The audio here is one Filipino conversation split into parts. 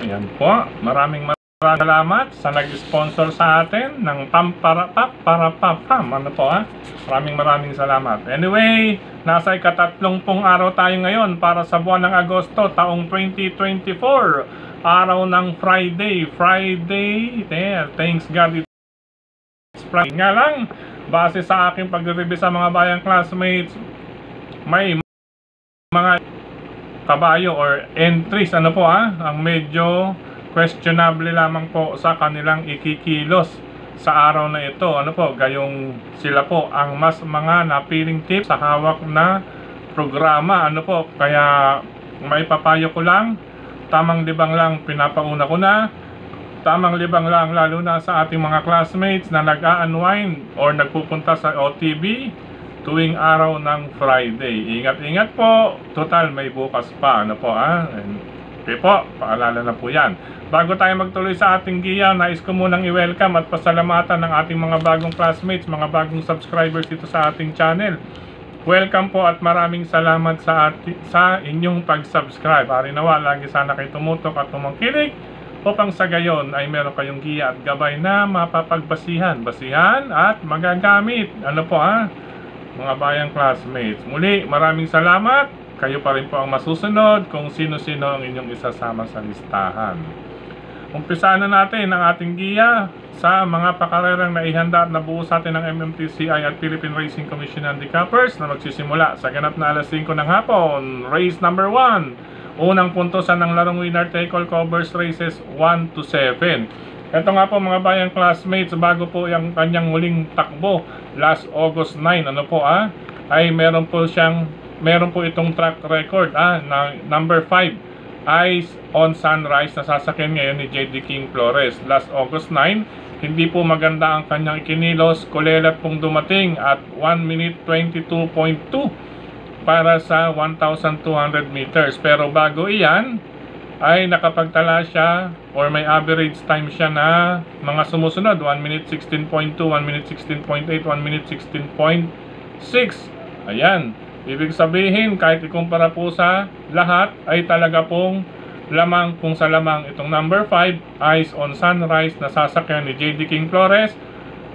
Yan po. Maraming salamat sa nag-sponsor sa atin ng pam. Ano po Maraming salamat. Anyway, nasa ika-30 araw tayo ngayon para sa buwan ng Agosto, taong 2024. Araw ng Friday. Thanks God it's Friday. Nga lang, base sa aking pag-review sa mga bayang classmates, may mga kabayo or entries ang medyo questionable lamang po sa kanilang ikikilos sa araw na ito. Gayong sila po ang mas mga napiling tips sa hawak na programa. Kaya maipapayo ko lang, tamang libang lang pinapauna ko na. Tamang libang lang lalo na sa ating mga classmates na nag-a-unwind or nagpupunta sa OTB tuwing araw ng Friday. Ingat po, total may bukas pa. Okay po, paalala na po yan. Bago tayo magtuloy sa ating giya, nais ko munang i-welcome at pasalamatan ng ating mga bagong classmates, mga bagong subscribers dito sa ating channel. Welcome po at maraming salamat sa inyong pag-subscribe. Ari nawa, lagi sana kayo tumutok at tumangkilig upang sa gayon ay meron kayong giya at gabay na mapapagbasihan at magagamit. Mga bayang classmates. Muli, maraming salamat. Kayo pa rin po ang masusunod kung sino-sino ang inyong isasama sa listahan. Umpisahan na natin ang ating giya sa mga pakarerang naihanda at nabuo sa atin ng MMTCI at Philippine Racing Commission Handicappers na magsisimula sa ganap na alas 5 ng hapon. Race number 1. Unang puntosan ng larong winner take all covers races 1 to 7. Ito nga po mga bayang classmates, bago po yung kanyang huling takbo last August 9, ay meron po itong track record na number 5 Eyes on Sunrise na sasakyan ngayon ni J.D. King Flores. Last August 9, hindi po maganda ang kanyang ikinilos, kulelat pong dumating at 1 minute 22.2 para sa 1,200 meters. Pero bago iyan ay nakapagtala siya or may average time siya na mga sumusunod, 1 minute 16.2, 1 minute 16.8, 1 minute 16.6. Ayan. Ibig sabihin, kahit ikumpara po sa lahat, ay talaga pong lamang kung sa lamang itong number 5, Eyes on Sunrise na sasakyan ni J.D. King Flores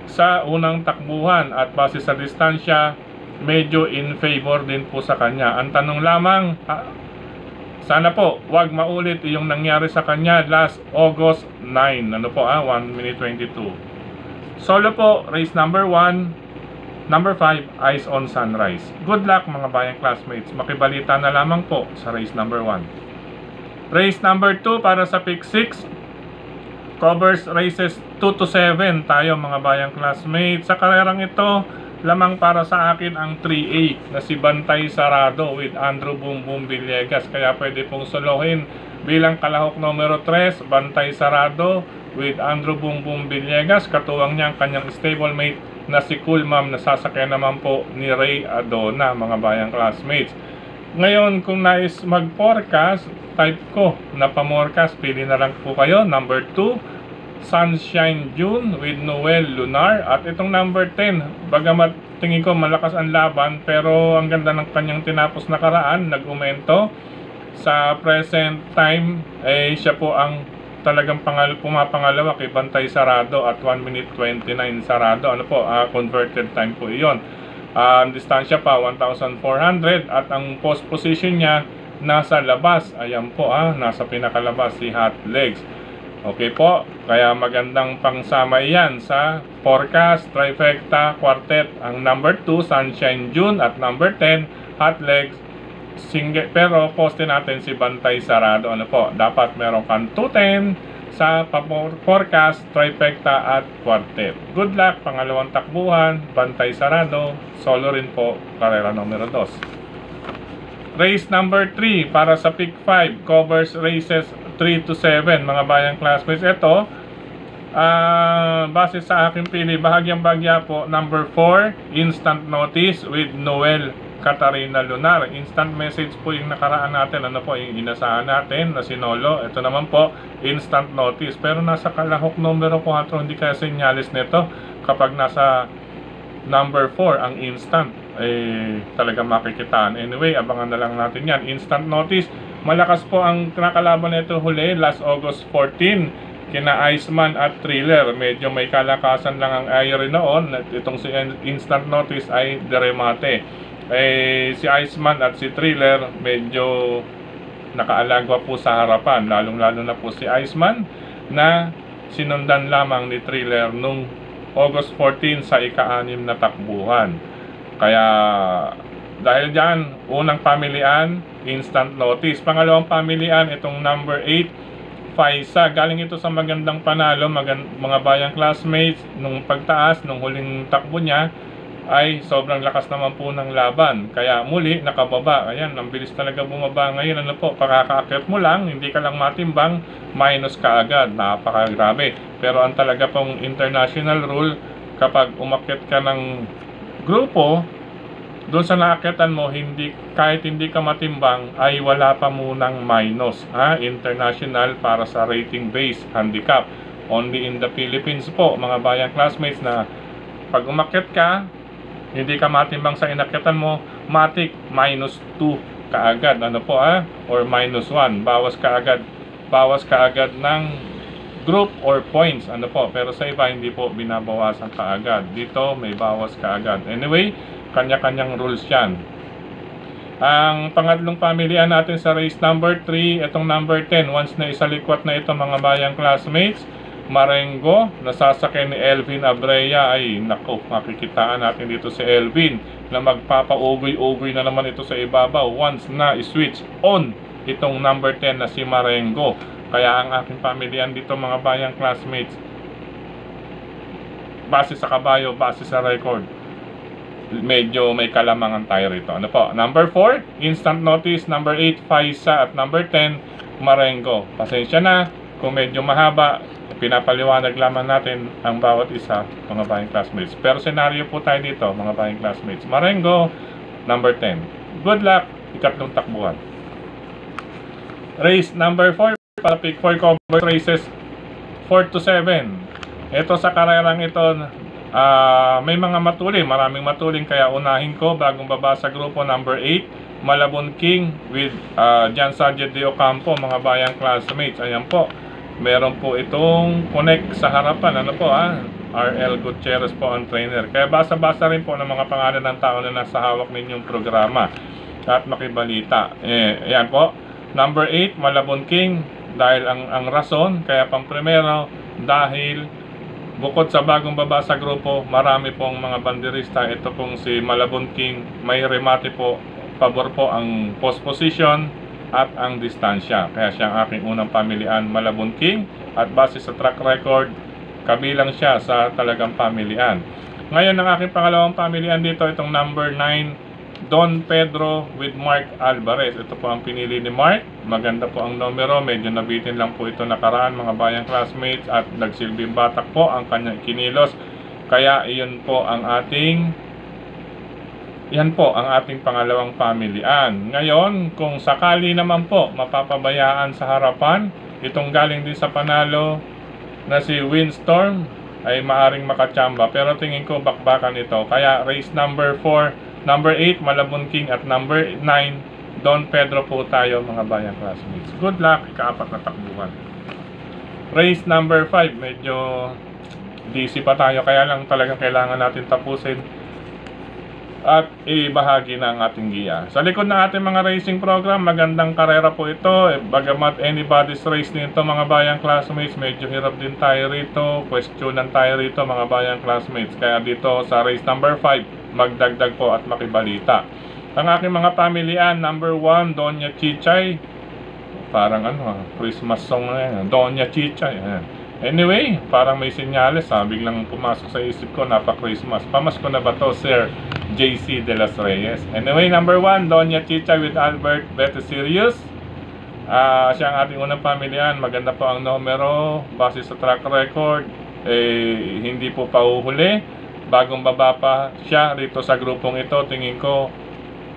sa unang takbuhan. At base sa distansya, medyo in favor din po sa kanya. Ang tanong lamang, sana po, wag maulit yung nangyari sa kanya last August 9. 1 minute 22. Solo po, race number 1. Number 5, Eyes on Sunrise. Good luck mga bayang classmates. Makibalita na lamang po sa race number 1. Race number 2 para sa pick 6. Covers races 2 to 7 tayo mga bayang classmates. Sa karerang ito, lamang para sa akin ang 3A na si Bantay Sarado with Andrew Boom Boom Villegas. Kaya pwede pong solohin bilang kalahok numero 3, Bantay Sarado with Andrew Boom Boom Villegas. Katuwang niya ang kanyang stablemate na si Cool Ma'am na sasakyan naman po ni Ray Adona mga bayang classmates. Ngayon kung nais mag-forecast, type ko na pa-forecast, pili na lang po kayo. Number 2, Sunshine June with Noel Lunar. At itong number 10, bagamat tingin ko malakas ang laban, pero ang ganda ng kanyang tinapos na karaan, nag-umento. Sa present time, siya po ang talagang pumapangalawa kay Bantay Sarado at 1 minute 29 Sarado. Converted time po iyon. Ang distansya pa 1,400 at ang post position niya nasa labas. Ayan po nasa pinakalabas si Hot Legs. Okay po, kaya magandang pangsama yan sa forecast, trifecta, quartet. Ang number 2, Sunshine June at number 10, Hot Legs. Pero poste natin si Bantay Sarado. Dapat meron kang 210 sa forecast, trifecta at quartet. Good luck, pangalawang takbuhan, Bantay Sarado. Solo rin po, karera numero 2. Race number 3 para sa pick 5, covers races 3 to 7 mga bayang classmates. Ito, base sa aking pili, bahagyang-bahagya po, number 4, Instant Notice with Noel Katarina Lunar. Instant message po yung nakaraan natin, yung inasahan natin na sinolo. Ito naman po, instant notice. Pero nasa kalahok numero 4, hindi kaya senyalis nito. Kapag nasa number 4 ang instant, talaga makikitaan. Anyway, abangan na lang natin yan. Instant notice, Malakas po ang nakalaban nito huli last August 14 kina Iceman at Thriller. Medyo may kalakasan lang ang Irie noon. At itong si Instant Notice ay deremate. Si Iceman at si Thriller medyo nakaalagwa po sa harapan, lalong-lalo na po si Iceman na sinundan lamang ni Thriller nung August 14 sa ika-6 na takbuhan. Kaya dahil dyan, unang pamilian, Instant Notice. Pangalawang pamilian, itong number 8, Faisa. Galing ito sa magandang panalo, mga bayang classmates. Nung pagtaas, nung huling takbo niya, ay sobrang lakas naman po ng laban. Kaya muli, nakababa. Ayan, ang bilis talaga bumaba ngayon. Ano po, pakakaakyat mo lang, hindi ka lang matimbang, minus ka agad. Napakagrabe. Pero ang talaga pong international rule, kapag umakyat ka ng grupo, doon sa naakyatan mo, kahit hindi ka matimbang, ay wala pa munang minus. International para sa rating based handicap. Only in the Philippines po, mga bayang classmates, na pag umakyat ka, hindi ka matimbang sa inakyatan mo, matik minus 2 kaagad. Ano po or minus 1. Bawas ka agad ng group or points. Ano po, pero sa iba hindi po binabawasan kaagad. Dito may bawas kaagad. Anyway, kanya-kanyang rules yan. Ang pangatlong pamilihan natin sa race number 3, itong number 10. Once na isalikwat na ito, mga bayang classmates, Marengo, nasasakay ni Elvin Abreya. Ay nako, makikitaan natin dito si Elvin na magpapaugoy-ugoy na naman ito sa ibabaw once na i-switch on itong number 10 na si Marengo. Kaya ang aking pamilihan dito, mga bayang classmates, base sa kabayo, base sa record, medyo may kalamangan tayo rito. Ano po? Number 4, Instant Notice. Number 8, Faisa. At number 10, Marengo. Pasensya na kung medyo mahaba, pinapaliwanag lamang natin ang bawat isa, mga bayang classmates. Pero senaryo po tayo dito, mga bayang classmates. Marengo, number 10. Good luck, ikatlong takbuhan. Race number 4, para pick 4 cover races 4 to 7. Ito sa karerang ito, may mga matuling, maraming matuling, kaya unahin ko bagong baba sa grupo. Number 8, Malabon King with John Sargent de Ocampo, mga bayang classmates. Ayan po, meron po itong connect sa harapan. Ano po RL Gutierrez po ang trainer. Kaya basa-basa rin po ng mga pangalan ng tao na nasa hawak ninyong programa at makibalita. Ayan po, number 8, Malabon King. Dahil ang rason, kaya pang primero, dahil bukod sa bagong baba sa grupo, marami pong mga banderista. Ito pong si Malabon King, may remate po, pabor po ang post position at ang distansya. Kaya siya ang aking unang pamilian, Malabon King. At base sa track record, kabilang siya sa talagang pamilian. Ngayon, ang aking pangalawang pamilian dito, itong number 9, Don Pedro with Mark Alvarez. Ito po ang pinili ni Mark. Maganda po ang numero. Medyo nabitin lang po ito nakaraan, mga bayang classmates, at nagsilbing batak po ang kanyang kinilos. Kaya iyon po ang ating pangalawang pamilian. Ngayon, kung sakali naman po mapapabayaan sa harapan, itong galing din sa panalo na si Windstorm ay maaring makachamba. Pero tingin ko bakbakan ito. Kaya race number 4, number 8, Malabon King, at number 9, Don Pedro po tayo, mga bayang classmates. Good luck, ikaapat na takbuhan. Race number 5, medyo DC pa tayo, kaya lang talagang kailangan natin tapusin at ibahagi na ang ating giya. Sa likod ng ating mga racing program, magandang karera po ito. Bagamat anybody's race nito, mga bayang classmates, medyo hirap din tayo rito. Questionan tayo rito, mga bayang classmates. Kaya dito sa race number 5, magdagdag po at makibalita. Ang aking mga pamilian, number 1, Doña Chichay. Parang Christmas song na yan. Doña Chichay. Anyway, parang may senyales biglang pumasok sa isip ko, napa-Christmas. Pamasko na ba to, Sir JC de las Reyes? Anyway, number 1, Doña Chichay with Albert Betasirius. Siya ang ating unang pamilihan. Maganda po ang numero. Base sa track record, hindi po pauhuli. Bagong baba pa siya rito sa grupong ito. Tingin ko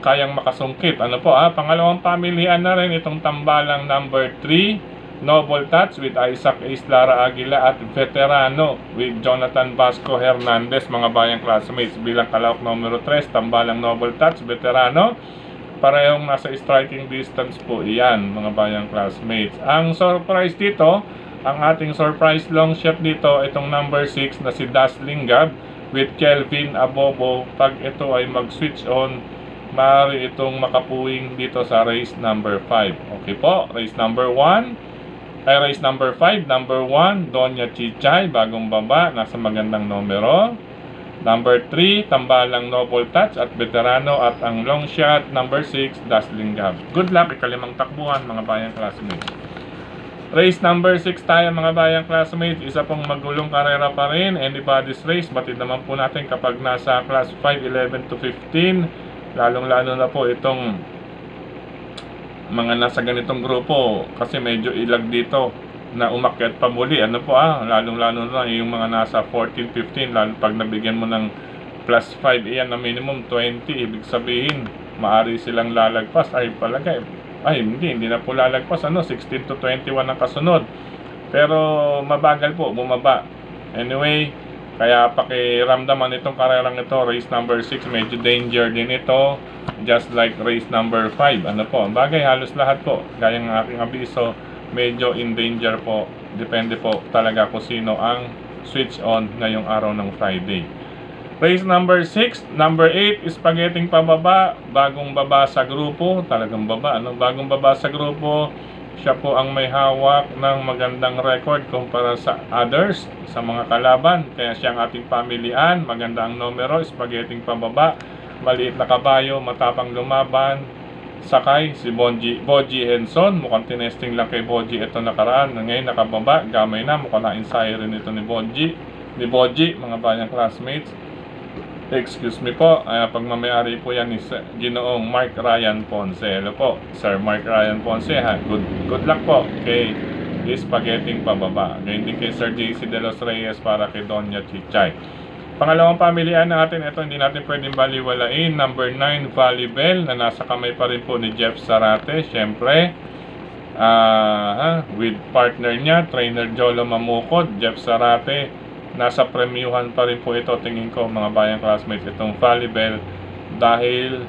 kayang makasungkit. Ano po, pangalawang pamilihan na rin itong tambalang number 3, Noble Touch with Isaac Ace Lara Aguila, at Veterano with Jonathan Vasco Hernandez, mga bayang classmates. Bilang kalawak numero 3, tambalang Noble Touch, Veterano. Parehong nasa striking distance po iyan, mga bayang classmates. Ang surprise dito, ang ating surprise long shot dito, itong number 6 na si Dazzling Gab with Kelvin Abobo. Pag ito ay mag-switch on, maaari itong makapuwing dito sa race number 5. Okay po, race number 1, race number 5, number 1, Donya Chichay, bagong baba, nasa magandang numero. Number 3, Tambalang Noble Touch at Veterano, at ang long shot, number 6, Dazzling Gab. Good luck, ikalimang takbuhan, mga bayang classmates. Race number 6 tayo, mga bayang classmates. Isa pong magulong karera pa rin, anybody's race. Batid naman po natin kapag nasa class 5, 11 to 15. Lalong-lalo na po itong mga nasa ganitong grupo, kasi medyo ilag dito na umakyat pa muli. Ano po lalong-lalo na yung mga nasa 14, 15, lalo pag nabigyan mo ng plus 5, iyan na minimum 20, ibig sabihin maari silang lalagpas. Hindi na po lalagpas, 16 to 21 ang kasunod, pero mabagal po bumaba. Anyway, kaya pakiramdaman itong karerang ito, race number 6, medyo danger din ito, just like race number 5. Ano po, ang bagay halos lahat po, gaya ng aking abiso, medyo in danger po. Depende po talaga kung sino ang switch on ngayong araw ng Friday. Race number 6, number 8, spaghetting pababa, bagong baba sa grupo, talagang baba, bagong baba sa grupo. Siya po ang may hawak ng magandang record kumpara sa others, sa mga kalaban, kaya siya ang ating pamilian. Maganda ang numero, spaghetting pababa, maliit na kabayo, matapang lumaban. Sakay si Boji Henson, mukhang tinesting lang kay Boji ito nakaraan. Ngayon nakababa, gamay na, mukhang na-inspire rin ito ni Boji, mga bayang classmates. Excuse me po, pagmamayari po yan ni Ginoong Mark Ryan Ponce. Hello po, Sir Mark Ryan Ponce, good luck po kay spaghetting pababa. Ngayon din kay Sir JC De Los Reyes para kay Donya Chichay. Pangalawang pamilihan natin, ito hindi natin pwedeng baliwalain. Number 9, Volleybell, na nasa kamay pa rin po ni Jeff Sarate. Siyempre, with partner niya, trainer Jolo Mamukod, Jeff Sarate. Nasa premiuhan pa rin po ito, tingin ko, mga bayang classmates, itong Volleybell. Dahil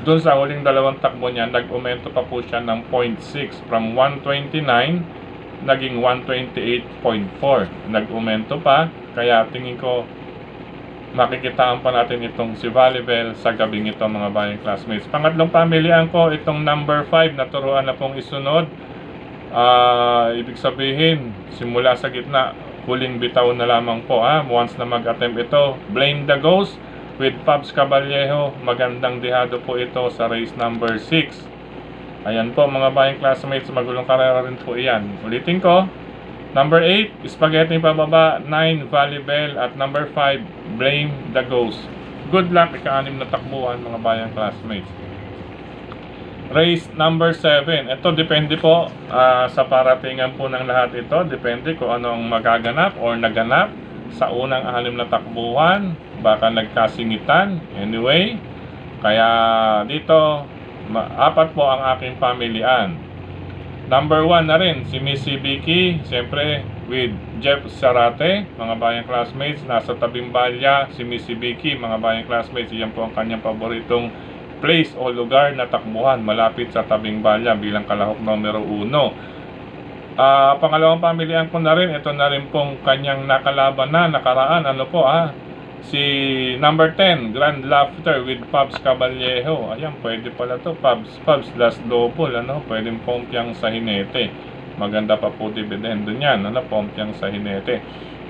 dun sa huling dalawang takbo niya, nag-aumento pa po siya ng 0.6 from 129, naging 128.4. Nag-aumento pa, kaya tingin ko, makikitaan pa natin itong si Volleybell sa gabing ito, mga bayang classmates. Pangatlong pamilihan ko, itong number 5, naturuan na pong isunod. Ibig sabihin, simula sa gitna, huling bitaw na lamang po. Once na mag-attempt ito, Blame the Ghost with Pabs Caballejo. Magandang dihado po ito sa race number 6. Ayan po, mga bayang classmates, magulong karera rin po iyan. Ulitin ko, number 8, spaghetti pababa, 9, Volleybell, at number 5, Blame the Ghost. Good luck, ika-6 na takbuhan, mga bayang classmates. Race number 7, ito depende po sa paratingan po ng lahat ito. Depende kung anong magaganap or naganap sa unang 6 na takbuhan. Baka nagkasingitan. Anyway, kaya dito, 4 po ang aking pamilian. Number 1 na rin, si Missy Vicky, siyempre with Jeff Sarate, mga bayang classmates, nasa tabing balya, si Missy Vicky, mga bayang classmates, yan po ang kanyang paboritong place o lugar na takbuhan, malapit sa tabing balya bilang kalahok numero 1. Pangalawang pamilihan ko na rin, ito na rin pong kanyang nakalaban na nakaraan, si number 10, Grand Laughter with Pabs Caballejo. Ayan, pwede pala to, Pabs last double, pwedeng pompiang sa hinete. Maganda pa po dividendo niyan, pompiang sa hinete.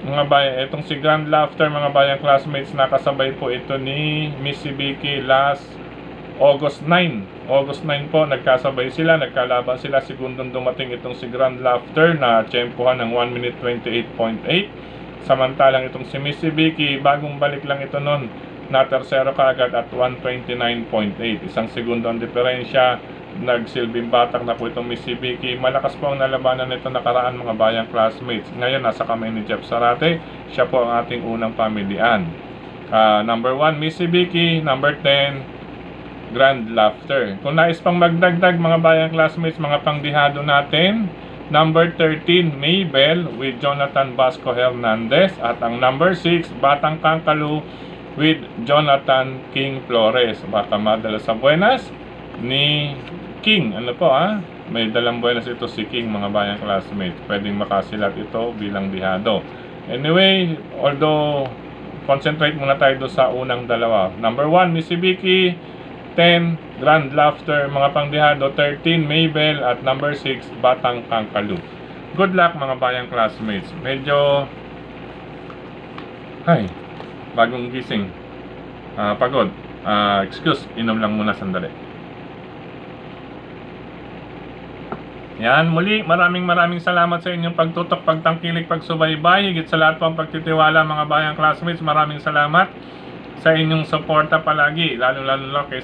Mga bayan, itong si Grand Laughter, mga bayang classmates, nakasabay po ito ni Missy Vicky last August 9 po, nagkasabay sila, nagkalaban sila. Segundong dumating itong si Grand Laughter na tiyempohan ng 1 minute 28.8. Samantalang itong si Missy Vicky, bagong balik lang ito noon, na tersero kaagad at 129.8. Isang segundo ang diferensya, nagsilbing batak na po itong Missy Vicky. Malakas po ang nalabanan nito nakaraan, mga bayang classmates. Ngayon nasa kamay ni Jeff Sarate, siya po ang ating unang pamilian. Number 1, Missy Vicky. Number 10, Grand Laughter. Kung nais pang magdagdag, mga bayang classmates, mga pangdihado natin, number 13, Maybell with Jonathan Vasco Hernandez. At ang number 6, Batang Kangkalu with Jonathan King Flores. Baka madala sa Buenas, ni King. Ano po may dalang buenas ito si King, mga bayang classmates. Pwedeng makasilat ito bilang dihado. Anyway, although concentrate muna tayo doon sa unang dalawa. Number 1, Missy Vicky, 10, Grand Laughter, mga pangdihado, 13, Mabel, at number 6, Batang Kangkalu. Good luck mga bayang classmates. Medyo bagong gising. Pagod. Excuse, inom lang muna sandali. Yan, muli, maraming salamat sa inyong pagtutok, pagtangkilik, pagsubaybay, higit sa lahat po ang pagtitiwala mga bayang classmates. Maraming salamat sa inyong suporta palagi, lalo kay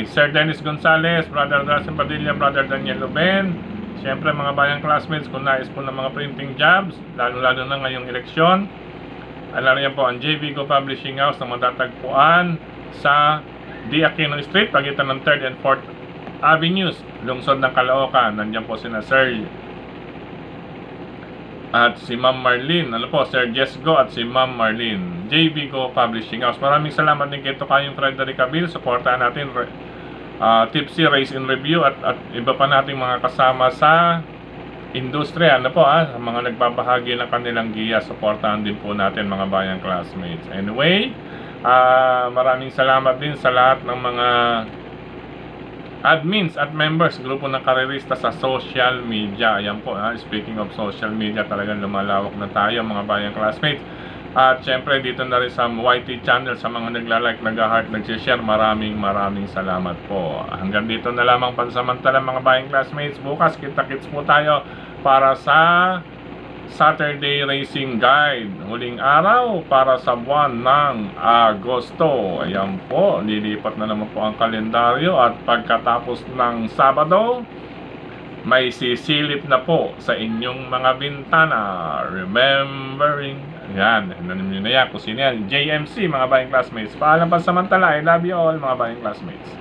Sir Dennis Gonzales, Brother Drasen Padilla, Brother Daniel Luben. Siyempre mga bayang classmates, kung nais po ng mga printing jobs, lalo na ngayong eleksyon, alam niyo po ang JV Go Publishing House na matatagpuan sa D. Aquino Street, pagitan ng 3rd and 4th Avenues, lungsod ng Caloocan. Nandiyan po sina Sir at si Ma'am Marlene, Sir Jesgo at si Ma'am Marlene, JV Go Publishing House. Maraming salamat din kay Tokayong Frederick Abil. Suportahan natin Tipsy Race in Review at iba pa nating mga kasama sa industriya, sa mga nagbabahagi ng kanilang giya. Suportahan din po natin mga bayang classmates. Anyway, maraming salamat din sa lahat ng mga admins at members, grupo ng karerista sa social media. Ayan po, speaking of social media, talagang lumalawak na tayo mga bayang classmates. At syempre dito na rin sa YT channel, sa mga nagla-like, nag-heart, nag-share, maraming salamat po. Hanggang dito na lamang pansamantala mga bayang classmates. Bukas kita-kits po tayo para sa Saturday Racing Guide, huling araw para sa buwan ng Agosto. Ayan po, lilipat na naman po ang kalendaryo at pagkatapos ng Sabado, may sisilip na po sa inyong mga bintana. Remembering, yan, nanim nyo na yan kung sino yan, JMC mga bayang classmates. Paalam pansamantala, I love you all mga bayang classmates.